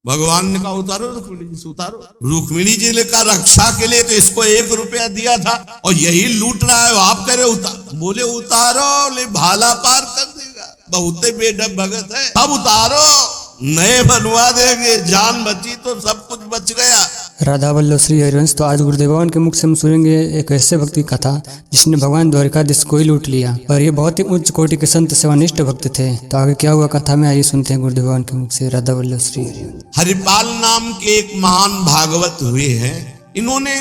भगवान ने कहा उतारो रुक्मिणी जी से, उतारो। रुक्मिणी जी ने कहा रक्षा के लिए तो इसको 1 रुपया दिया था और यही लूट रहा है, आप कह रहे उतार। बोले उतारो, ले भाला पार कर देगा, बहुत बेडब भगत है, अब उतारो, नए बनवा देंगे, जान बची तो सब कुछ बच गया। राधा वल्लभ श्री हरिवंश। तो आज गुरुदेव भगवान के मुख से हम सुनेंगे एक ऐसे भक्त की कथा जिसने भगवान द्वारिकाधीश को ही लूट लिया, और ये बहुत ही उच्च कोटि के संत सेवानिष्ठ भक्त थे। तो आगे क्या हुआ कथा में, आइए सुनते हैं गुरुदेव भगवान के मुख से। राधा वल्लभ श्री हरिवंश। हरिपाल नाम के एक महान भागवत हुए हैं। इन्होंने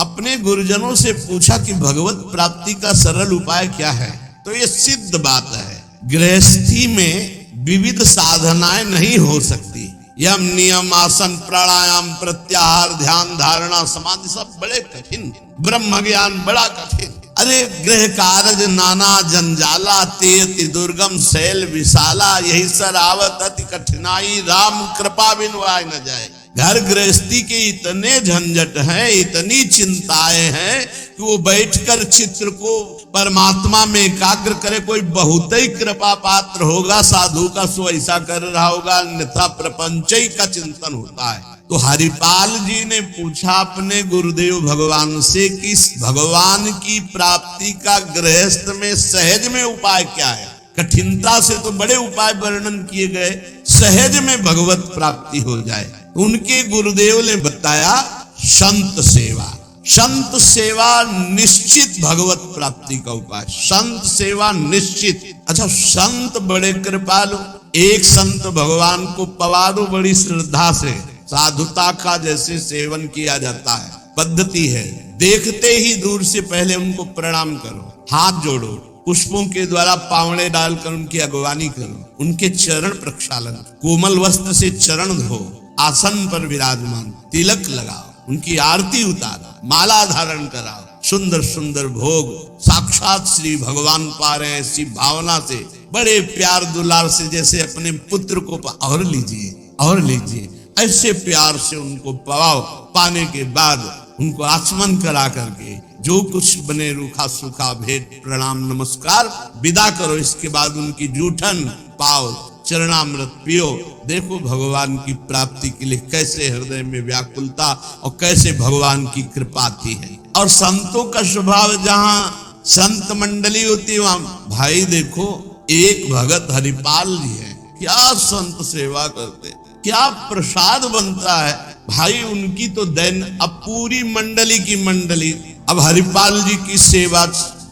अपने गुरुजनों से पूछा कि भगवत प्राप्ति का सरल उपाय क्या है। तो ये सिद्ध बात है, गृहस्थी में विविध साधनाएं नहीं हो सकती। यम नियम आसन प्राणायाम प्रत्याहार ध्यान धारणा समाधि सब बड़े कठिन, ब्रह्म ज्ञान बड़ा कठिन। अरे गृह कारज नाना जंजाला, तेति दुर्गम शैल विशाला, यही सर आवत अति कठिनाई, राम कृपा बिनु आए न जाए। घर गृहस्थी के इतने झंझट हैं, इतनी चिंताएं हैं कि वो बैठकर चित्र को परमात्मा में एकाग्र करे। कोई बहुत ही कृपा पात्र होगा साधु का, सो ऐसा कर रहा होगा, अन्यथा प्रपंच ही का चिंतन होता है। तो हरिपाल जी ने पूछा अपने गुरुदेव भगवान से कि भगवान की प्राप्ति का गृहस्थ में सहज में उपाय क्या है। कठिनता से तो बड़े उपाय वर्णन किए गए, सहज में भगवत प्राप्ति हो जाए। उनके गुरुदेव ने बताया संत सेवा। संत सेवा निश्चित भगवत प्राप्ति का उपाय, संत सेवा निश्चित। अच्छा, संत बड़े कृपालु, एक संत भगवान को पवा दो बड़ी श्रद्धा से, साधुता का जैसे सेवन किया जाता है, पद्धति है। देखते ही दूर से पहले उनको प्रणाम करो, हाथ जोड़ो, पुष्पों के द्वारा पावड़े डालकर उनकी अगवानी करो, उनके चरण प्रक्षालन, कोमल वस्त्र से चरण धो, आसन पर विराजमान, तिलक लगाओ, उनकी आरती उतारो, माला धारण कराओ, सुंदर सुंदर भोग साक्षात श्री भगवान पा रहे हैं ऐसी भावना से, बड़े प्यार दुलार से, जैसे अपने पुत्र को और लीजिए और लीजिए, ऐसे प्यार से उनको पाओ। पाने के बाद उनको आचमन करा करके जो कुछ बने रूखा सूखा भेंट प्रणाम नमस्कार विदा करो। इसके बाद उनकी जूठन पाओ, चरणामृत पियो। देखो भगवान की प्राप्ति के लिए कैसे हृदय में व्याकुलता और कैसे भगवान की कृपा थी है। और संतों का स्वभाव, जहाँ संत मंडली होती है वहां, भाई देखो एक भगत हरिपाल जी है, क्या संत सेवा करते, क्या प्रसाद बनता है भाई उनकी तो दैन। अब पूरी मंडली की मंडली, अब हरिपाल जी की सेवा,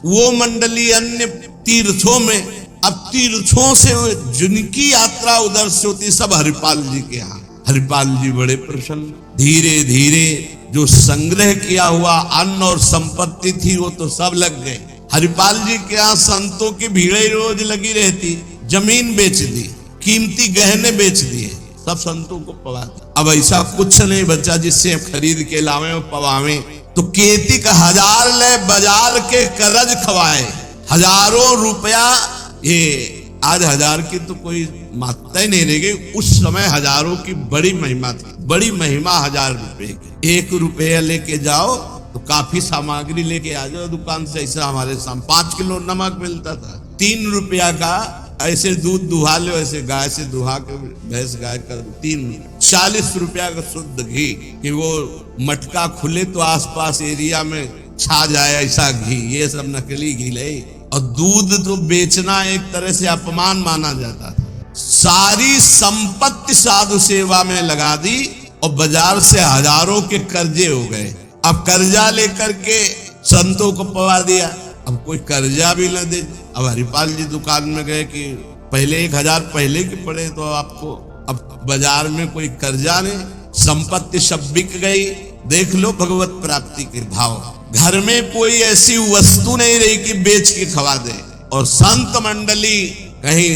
वो मंडली अन्य तीर्थों में, अब तीर्थों से जिनकी यात्रा उधर से होती सब हरिपाल जी के यहाँ। हरिपाल जी बड़े प्रसन्न, धीरे धीरे जो संग्रह किया हुआ अन्न और संपत्ति थी वो तो सब लग गए। हरिपाल जी के यहाँ संतों की भीड़ रोज लगी रहती, जमीन बेच दी, कीमती गहने बेच दिए, सब संतों को पवा दिया। अब ऐसा कुछ नहीं बचा जिससे खरीद के लावे और पवावे। तो केती का 1000 ले बाजार के करज खवाए, हजारों रुपया। ये आज 1000 की तो कोई मात्रा ही नहीं रह गई, उस समय हजारों की बड़ी महिमा थी, बड़ी महिमा 1000 रुपए की। 1 रुपया लेके जाओ तो काफी सामग्री लेके आ जाओ दुकान से। ऐसा हमारे सामने 5 किलो नमक मिलता था, 3 रुपया का ऐसे दूध दुहा लो, ऐसे गाय से दुहा के भैंस गाय कर 40 रुपया का शुद्ध घी, कि वो मटका खुले तो आसपास एरिया में छा जाए ऐसा घी। ये सब नकली घी ले। और दूध तो बेचना एक तरह से अपमान माना जाता था। सारी संपत्ति साधु सेवा में लगा दी और बाजार से हजारों के कर्जे हो गए। अब कर्जा लेकर के संतों को पवा दिया, अब कोई कर्जा भी न दे। अब हरिपाल जी दुकान में गए कि पहले 1000 पहले के पड़े तो आपको, अब बाजार में कोई कर्जा नहीं, संपत्ति सब बिक गई। देख लो भगवत प्राप्ति के भाव। घर में कोई ऐसी वस्तु नहीं रही कि बेच के खवा दे। और संत मंडली, कहीं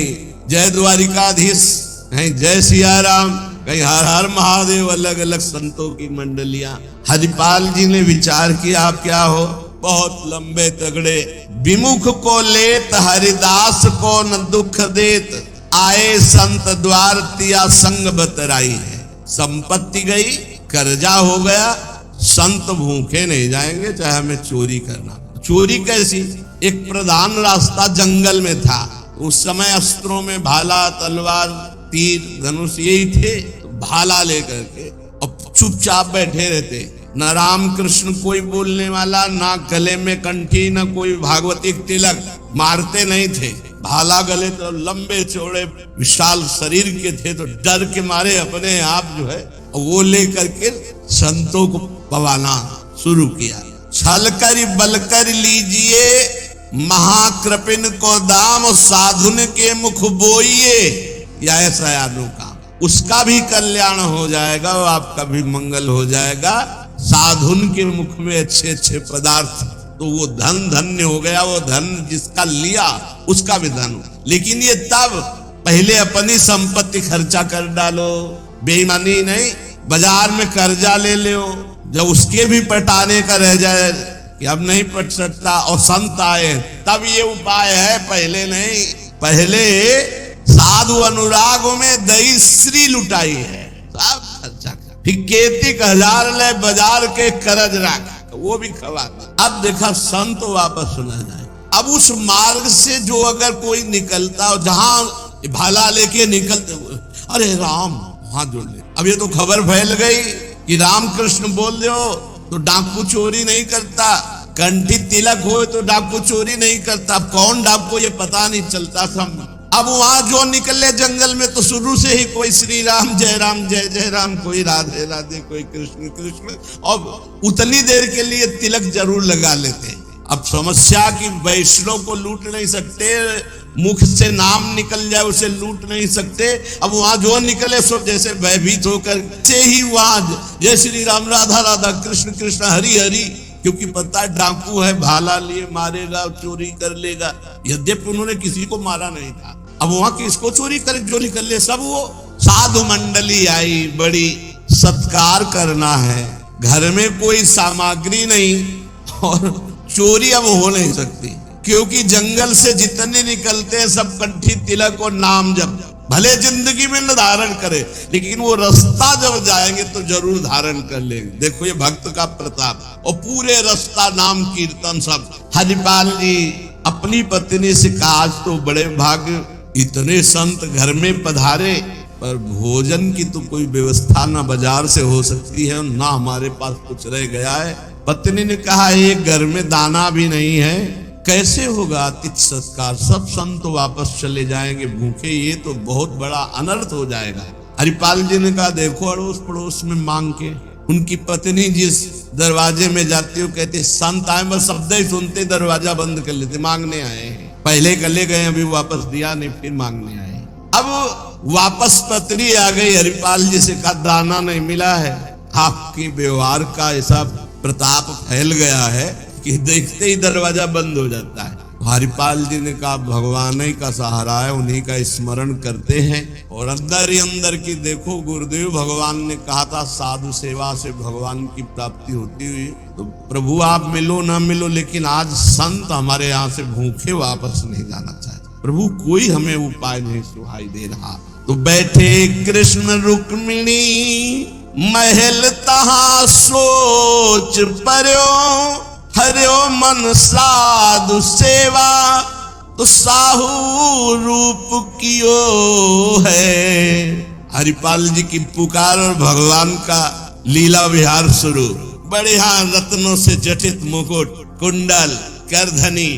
जय द्वारिकाधीश, कहीं जय सिया राम, कहीं हर हर महादेव, अलग अलग संतों की मंडलियां। हरिपाल जी ने विचार किया आप क्या हो, बहुत लंबे तगड़े, विमुख को लेत हरिदास को न दुख देत, आए संत द्वार तिया संग बतराई है। संपत्ति गई, कर्जा हो गया, संत भूखे नहीं जाएंगे चाहे हमें चोरी करना। चोरी कैसी, एक प्रधान रास्ता जंगल में था। उस समय अस्त्रों में भाला तलवार तीर धनुष यही थे। तो भाला लेकर के और चुपचाप बैठे रहते। न राम कृष्ण कोई बोलने वाला, ना गले में कंठी, न कोई भागवती तिलक, मारते नहीं थे। भाला गले तो लंबे चौड़े विशाल शरीर के थे, तो डर के मारे अपने आप जो है वो लेकर के संतों को पवाना शुरू किया। छल कर बल कर लीजिए महाकृपिन को दाम, साधुन के मुख बोइए, या ऐसा यादों का उसका भी कल्याण हो जाएगा और आपका भी मंगल हो जाएगा। साधुन के मुख में अच्छे अच्छे पदार्थ, तो वो धन धन्य हो गया। वो धन जिसका लिया उसका भी धन। लेकिन ये तब पहले अपनी संपत्ति खर्चा कर डालो, बेईमानी नहीं, बाजार में कर्जा ले लो, जब उसके भी पटाने का रह जाए कि अब नहीं पट सकता और संत आए तब ये उपाय है, पहले नहीं। पहले साधु अनुरागों में दही श्री लुटाई है, सब खर्चा कर। फिर खेती 1000 ले बाजार के करज रख, वो भी खवाता। अब देखा संत वापस सुना जाए। अब उस मार्ग से जो अगर कोई निकलता हो, जहां भाला लेके निकलते हुए, अरे राम वहां जोड़ ले। अब ये तो खबर फैल गई कि राम कृष्ण बोल दो तो डाकू चोरी नहीं करता, कंठी तिलक हो तो डाकू चोरी नहीं करता। कौन डाकू ये पता नहीं चलता था। अब वहां जो निकले जंगल में तो शुरू से ही कोई श्री राम जय जय राम, कोई राधे राधे, कोई कृष्ण कृष्ण, और उतनी देर के लिए तिलक जरूर लगा लेते। अब समस्या की वैष्णव को लूट नहीं सकते, मुख से नाम निकल जाए उसे लूट नहीं सकते। अब वहां जो निकले सब जैसे भयभीत होकर से ही वहां जय श्री राम, राधा राधा, कृष्ण कृष्ण, हरि हरि, क्योंकि पता है डाकू है, भाला लिए मारेगा, चोरी कर लेगा। यद्यपि उन्होंने किसी को मारा नहीं था। अब वहां किसको चोरी करे, जो निकल ले सब वो। साधु मंडली आई, बड़ी सत्कार करना है, घर में कोई सामग्री नहीं और चोरी अब हो नहीं सकती, क्योंकि जंगल से जितने निकलते हैं सब कंठी तिलक और नाम जप। भले जिंदगी में न धारण करे, लेकिन वो रास्ता जब जाएंगे तो जरूर धारण कर लेंगे। देखो ये भक्त का प्रताप, और पूरे रास्ता नाम कीर्तन सब। हरिपाल जी अपनी पत्नी से कहा, आज तो बड़े भाग्य इतने संत घर में पधारे, पर भोजन की तो कोई व्यवस्था ना बाजार से हो सकती है, ना हमारे पास कुछ रह गया है। पत्नी ने कहा, एक घर में दाना भी नहीं है, कैसे होगा अतिथि सत्कार? सब संत वापस चले जाएंगे भूखे, ये तो बहुत बड़ा अनर्थ हो जाएगा। हरिपाल जी ने कहा, देखो अड़ोस पड़ोस में मांग के। उनकी पत्नी जिस दरवाजे में जाती हो, कहते संत आए, बस शब्द ही सुनते दरवाजा बंद कर लेते, मांगने आए हैं। पहले कले गए, अभी वापस दिया नहीं, फिर मांगने आए। अब वापस पत्नी आ गई, हरिपाल जी से कहा, दाना नहीं मिला है। आपके व्यवहार का ऐसा प्रताप फैल गया है कि देखते ही दरवाजा बंद हो जाता है। हरिपाल जी ने कहा, भगवान ही का सहारा है, उन्हीं का स्मरण करते हैं। और अंदर ही अंदर की देखो, गुरुदेव भगवान ने कहा था साधु सेवा से भगवान की प्राप्ति होती हुई। तो प्रभु आप मिलो ना मिलो, लेकिन आज संत हमारे यहाँ से भूखे वापस नहीं जाना चाहते। प्रभु कोई हमें उपाय नहीं सुहाई दे रहा। तो बैठे कृष्ण रुक्मिणी महल तहा सोच पर्यो, हरियो मन साधु सेवा, तो साहू रूप कियो है। हरिपाल जी की पुकार और भगवान का लीला विहार शुरू। बढ़िया रत्नों से जटित मुकुट, कुंडल, करधनी,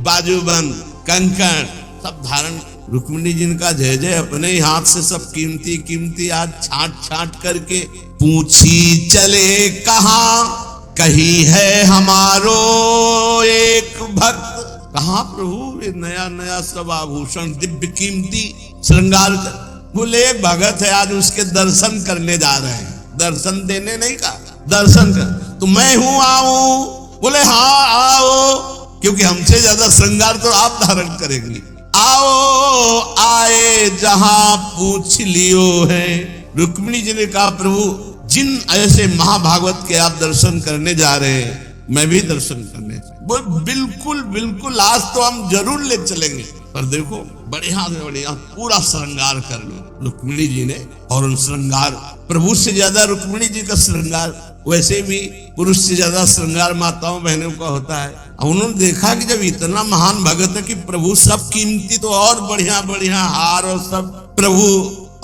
बाजूबंद, कंकण सब धारण। रुक्मिणी जी का जय जय, अपने ही हाथ से सब कीमती कीमती आज छांट छांट करके। पूछी चले कहाँ, कही है हमारो एक भक्त। कहा प्रभु ये नया नया सब आभूषण दिव्य कीमती श्रृंगार कर। बोले भगत है, आज उसके दर्शन करने जा रहे हैं। दर्शन देने नहीं कहा, दर्शन कर। तो मैं हूं, आऊं? बोले हाँ आओ, क्योंकि हमसे ज्यादा श्रृंगार तो आप धारण करेंगे। आओ आए जहां पूछ लियो है। रुक्मिणी जी ने कहा, प्रभु जिन ऐसे महाभागवत के आप दर्शन करने जा रहे हैं, मैं भी दर्शन करने। बिल्कुल बिल्कुल, आज तो हम जरूर ले चलेंगे, पर देखो बढ़िया से बढ़िया पूरा श्रृंगार कर लो रुक्मिणी जी ने। और उन श्रृंगार, प्रभु से ज्यादा रुक्मिणी जी का श्रृंगार, वैसे भी पुरुष से ज्यादा श्रृंगार माताओं बहनों का होता है। उन्होंने देखा कि जब इतना महान भगत है कि प्रभु सब कीमती, तो और बढ़िया बढ़िया हार और सब प्रभु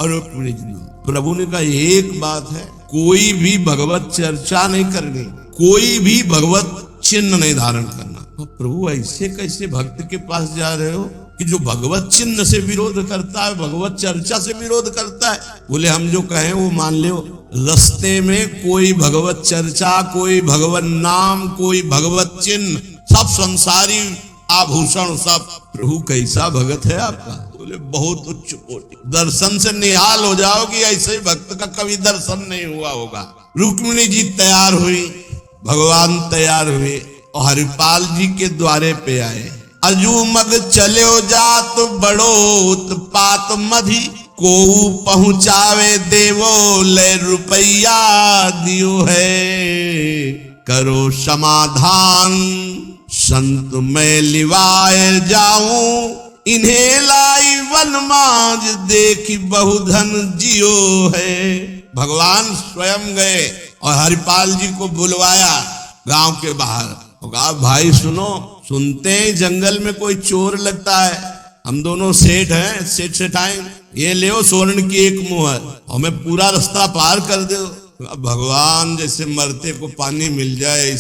और रुक्मिणी जी। प्रभु ने कहा एक बात है, कोई भी भगवत चर्चा नहीं करनी, कोई भी भगवत चिन्ह नहीं धारण करना। तो प्रभु ऐसे कैसे भक्त के पास जा रहे हो कि जो भगवत चिन्ह से विरोध करता है, भगवत चर्चा से विरोध करता है? बोले हम जो कहें वो मान लो। रास्ते में कोई भगवत चर्चा, कोई भगवत नाम, कोई भगवत चिन्ह, सब संसारी आभूषण सब। प्रभु कैसा भगत है आपका? बोले बहुत उच्च कोटि, दर्शन से निहाल हो जाओगी, ऐसे भक्त का कभी दर्शन नहीं हुआ होगा। रुक्मिणी जी तैयार हुई, भगवान तैयार हुए और हरिपाल जी के द्वारे पे आए। अजू मग चलो जात बड़ो उत्पात मधि, को पहुंचावे देवो ले रुपया दियो है, करो समाधान संत मैं लिवाए जाऊं, इन्हें लाई वनमाज देखी बहुधन जियो है। भगवान स्वयं गए और हरिपाल जी को बुलवाया गांव के बाहर। कहा भाई सुनो, सुनते हैं जंगल में कोई चोर लगता है, हम दोनों सेठ हैं, सेठ सेठाएं, ये ले स्वर्ण की एक मुहर, हमें पूरा रास्ता पार कर दो। भगवान जैसे मरते को पानी मिल जाए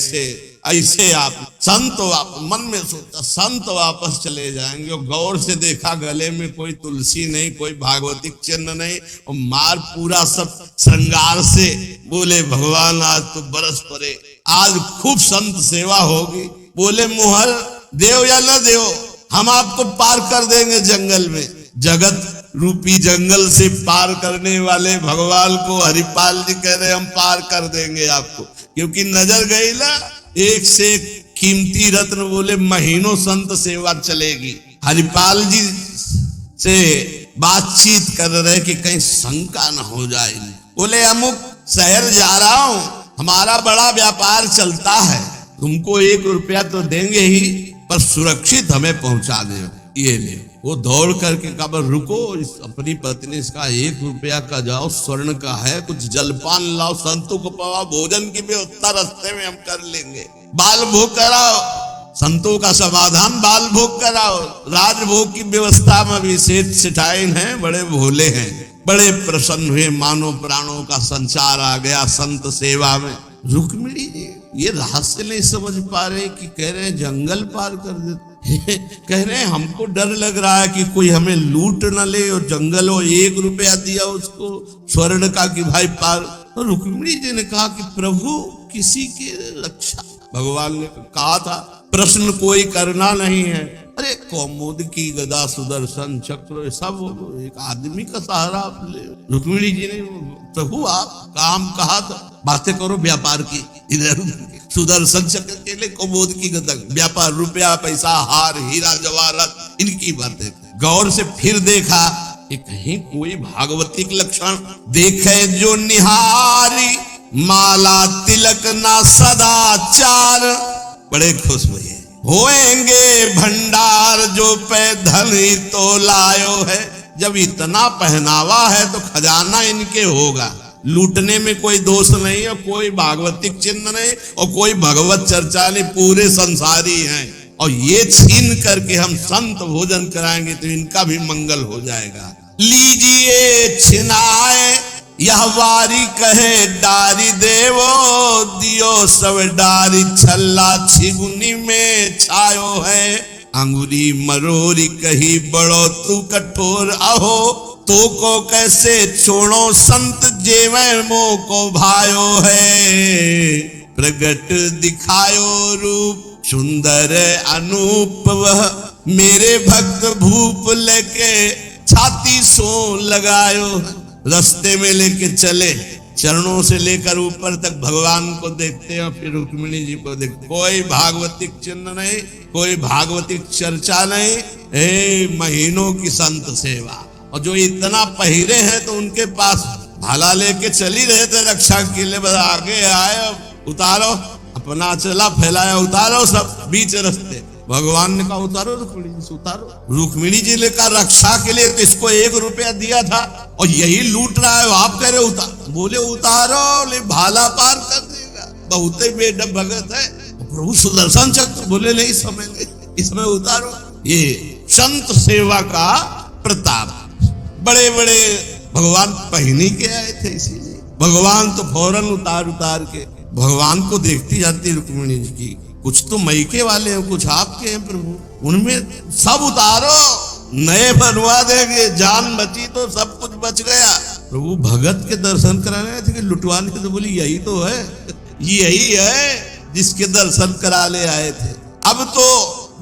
ऐसे आप संत मन में सोचा संत वापस चले जाएंगे। और गौर से देखा गले में कोई तुलसी नहीं, कोई भागवतिक चिन्ह नहीं, और मार पूरा सब श्रृंगार से। बोले भगवान आज तो बरस पड़े, आज खूब संत सेवा होगी। बोले मुहर देव या न देव, हम आपको पार कर देंगे जंगल में। जगत रूपी जंगल से पार करने वाले भगवान को हरिपाल जी कह रहे हम पार कर देंगे आपको, क्योंकि नजर गई ना एक से एक कीमती रत्न। बोले महीनों संत सेवा चलेगी। हरिपाल जी से बातचीत कर रहे कि कहीं शंका न हो जाए। बोले अमुक शहर जा रहा हूं, हमारा बड़ा व्यापार चलता है, तुमको 1 रुपया तो देंगे ही, पर सुरक्षित हमें पहुंचा दे। ये ले। वो दौड़ करके कहा रुको, इस अपनी पत्नी इसका 1 रुपया का जाओ, स्वर्ण का है, कुछ जलपान लाओ, संतों को पवा, भोजन की व्यवस्था रास्ते में हम कर लेंगे, बाल भोग कराओ, संतों का समाधान बाल भोग कराओ। राजभोग की व्यवस्था में भी सेठ सेठाइन हैं, बड़े भोले हैं, बड़े प्रसन्न हुए, मानो प्राणों का संचार आ गया संत सेवा में। रुक्मिणी जी ये रहस्य नहीं समझ पा रहे कि कह रहे हैं जंगल पार कर देते, कह रहे हैं हमको डर लग रहा है कि कोई हमें लूट न ले, और जंगल हो 1 रुपया दिया उसको स्वर्ण का कि भाई पार। तो रुक्मिणी जी ने कहा कि प्रभु किसी की रक्षा, भगवान ने कहा था प्रश्न कोई करना नहीं है। अरे कौमुद की गदा सुदर्शन चक्र सब एक आदमी का सहारा आप ले। रुक्मिणी जी ने प्रभु आप काम कहा था, बातें करो व्यापार की, इधर सुदर्शन चक्र के लिए कौमुद की गदा, व्यापार, रुपया पैसा, हार हीरा जवाहरात, इनकी बातें। गौर से फिर देखा कि कहीं कोई भागवतिक लक्षण देखे जो निहारी, माला तिलक ना सदाचार, बड़े खुश हुए। होएंगे भंडार जो पे धन ही तो लायो है। जब इतना पहनावा है तो खजाना इनके होगा, लूटने में कोई दोष नहीं है, कोई भागवतिक चिन्ह नहीं और कोई भगवत चर्चा नहीं, पूरे संसारी हैं। और ये छीन करके हम संत भोजन कराएंगे तो इनका भी मंगल हो जाएगा। लीजिए छिनाए यह वारी कहे डारी देवो, दियो सब डारी छल्ला छिगुनी में छायो है। अंगुरी मरोरी कही बड़ो तू कठोर अहो, तो को कैसे छोड़ो संत जेवे मो को भायो है। प्रगट दिखायो रूप सुंदर अनूप, वह मेरे भक्त भूप लेके छाती सो लगायो। रास्ते में लेके चले, चरणों से लेकर ऊपर तक भगवान को देखते हैं, फिर रुक्मिणी जी को देखते। कोई भागवतिक चिन्ह नहीं, कोई भागवतिक चर्चा नहीं, महीनों की संत सेवा। और जो इतना पहिरे हैं तो उनके पास भाला लेके चल ही रहे थे रक्षा के लिए, बस आगे आए, उतारो, अपना चला फैलाया, उतारो सब बीच रास्ते। भगवान ने कहा उतारो रुक्मिणी जी से, उतारो। रुक्मिणी जी ने कहा रक्षा के लिए तो इसको 1 रुपया दिया था और यही लूट रहा है, आप कह रहे उतार। बोले उतारो, ले भाला पार कर देगा, बहुत ही बेडब भगत है। प्रभु सुदर्शन चक्र, बोले नहीं समय इसमें उतारो। ये संत सेवा का प्रताप। बड़े बड़े भगवान पहनी के आए थे, इसीलिए भगवान तो फौरन उतार के भगवान को देखती जाती रुक्मिणी जी की, कुछ तो मैके वाले हैं, कुछ आपके हैं प्रभु, उनमें सब उतारो, नए बनवा देंगे, जान बची तो सब कुछ बच गया। प्रभु भगत के दर्शन कराने आए थे कि लुटवाने थे? तो बोली यही तो है, यही है जिसके दर्शन करा ले आए थे। अब तो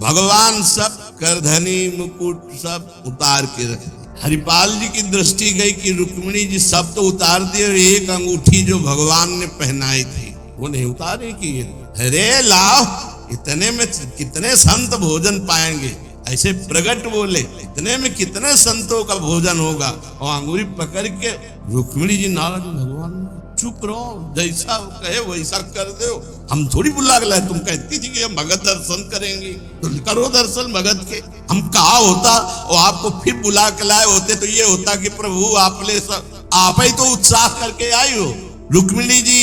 भगवान सब करधनी मुकुट सब उतार के रख दिए। हरिपाल जी की दृष्टि गई कि रुक्मिणी जी सब तो उतार दिए, एक अंगूठी जो भगवान ने पहनाई थी वो नहीं उतारे की। अरे लाओ, इतने में कितने संत भोजन पाएंगे, ऐसे प्रगट बोले, इतने में कितने संतों का भोजन होगा। और अंगूरी पकड़ के रुक्मिणी जी नाराज, भगवान चुप रहो, जैसा कहे वैसा कर दो, हम थोड़ी बुला के लाए, तुम कहती थी कि हम भगत दर्शन करेंगे तो करो दर्शन भगत के। हम कहा होता और आपको फिर बुला के लाए होते तो ये होता कि प्रभु आपने सब आप ही तो उत्साह करके आई हो। रुक्मिणी जी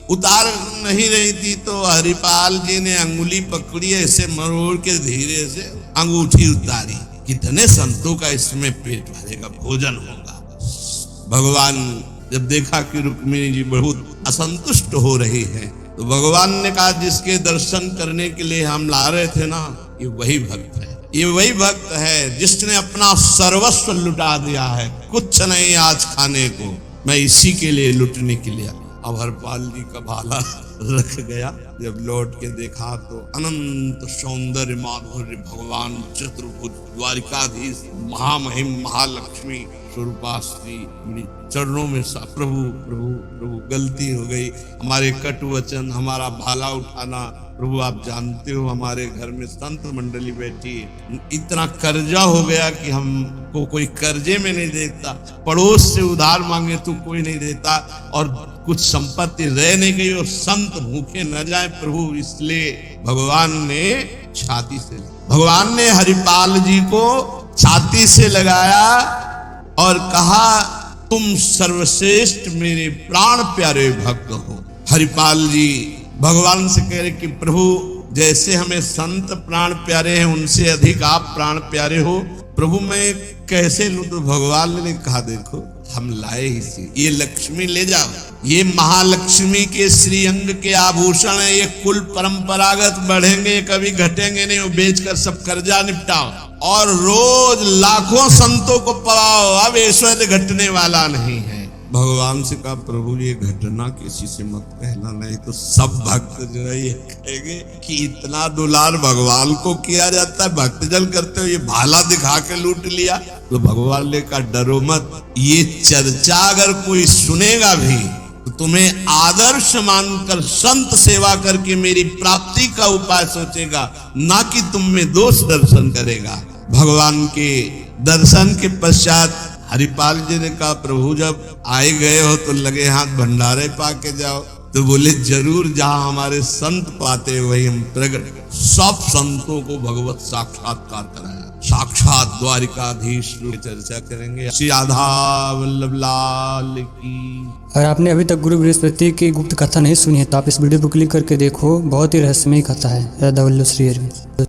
उतार नहीं रही थी तो हरिपाल जी ने अंगुली पकड़ी, ऐसे मरोड़ के धीरे से अंगूठी उतारी। कितने संतों का इसमें पेट भरेगा, भोजन होगा। भगवान जब देखा कि रुक्मिणी जी बहुत असंतुष्ट हो रही है तो भगवान ने कहा, जिसके दर्शन करने के लिए हम ला रहे थे ना, ये वही भक्त है, ये वही भक्त है जिसने अपना सर्वस्व लुटा दिया है, कुछ नहीं आज खाने को, मैं इसी के लिए लुटने के लिए। अब हरपाल जी का भाला रख गया, जब लौट के देखा तो अनंत सौंदर्य माधुर्य भगवान चतुर्भुज द्वारिकाधीश महामहिम महालक्ष्मी स्वरूपाश्री चरणों में सा प्रभु प्रभु प्रभु गलती हो गई, हमारे कटु वचन, हमारा भाला उठाना। प्रभु आप जानते हो हमारे घर में संत मंडली बैठी है, इतना कर्जा हो गया कि हमको कोई कर्जे में नहीं देता, पड़ोस से उधार मांगे तो कोई नहीं देता, और कुछ संपत्ति रह नहीं गई और संत भूखे न जाए प्रभु। इसलिए भगवान ने छाती से, भगवान ने हरिपाल जी को छाती से लगाया और कहा, तुम सर्वश्रेष्ठ मेरे प्राण प्यारे भक्त हो। हरिपाल जी भगवान से कह रहे कि प्रभु जैसे हमें संत प्राण प्यारे हैं उनसे अधिक आप प्राण प्यारे हो, प्रभु मैं कैसे लूं? तो भगवान ने कहा, देखो हम लाए ही से, ये लक्ष्मी ले जाओ, ये महालक्ष्मी के श्रीअंग के आभूषण है, ये कुल परंपरागत बढ़ेंगे कभी घटेंगे नहीं, वो बेचकर सब कर्जा निपटाओ और रोज लाखों संतों को पढ़ाओ, अब ऐश्वर्य घटने वाला नहीं है। भगवान से कहा, प्रभु ये घटना किसी से मत कहना, नहीं तो सब भक्त जो है ये कहेंगे कि इतना दुलार भगवान को किया जाता है, भक्त जन करते हो, ये भाला दिखा के लूट लिया। तो भगवान ने कहा, डरो मत, ये चर्चा अगर कोई सुनेगा भी तो तुम्हें आदर्श मानकर संत सेवा करके मेरी प्राप्ति का उपाय सोचेगा, ना कि तुम में दोष दर्शन करेगा। भगवान के दर्शन के पश्चात हरिपाल जी ने कहा, प्रभु जब आए गए हो तो लगे हाथ भंडारे पाके जाओ। तो बोले, जरूर, जहां हमारे संत पाते वही हम प्रगट। सब संतों को भगवत साक्षात्कार कराया, साक्षात द्वारिकाधीश की चर्चा करेंगे। श्री राधा वल्लभ लाल की। अगर आपने अभी तक गुरु बृहस्पति की गुप्त कथा नहीं सुनी है तो आप इस वीडियो को क्लिक करके देखो, बहुत ही रहस्यमयी कथा है। राधा वल्लभ श्री अरविंद।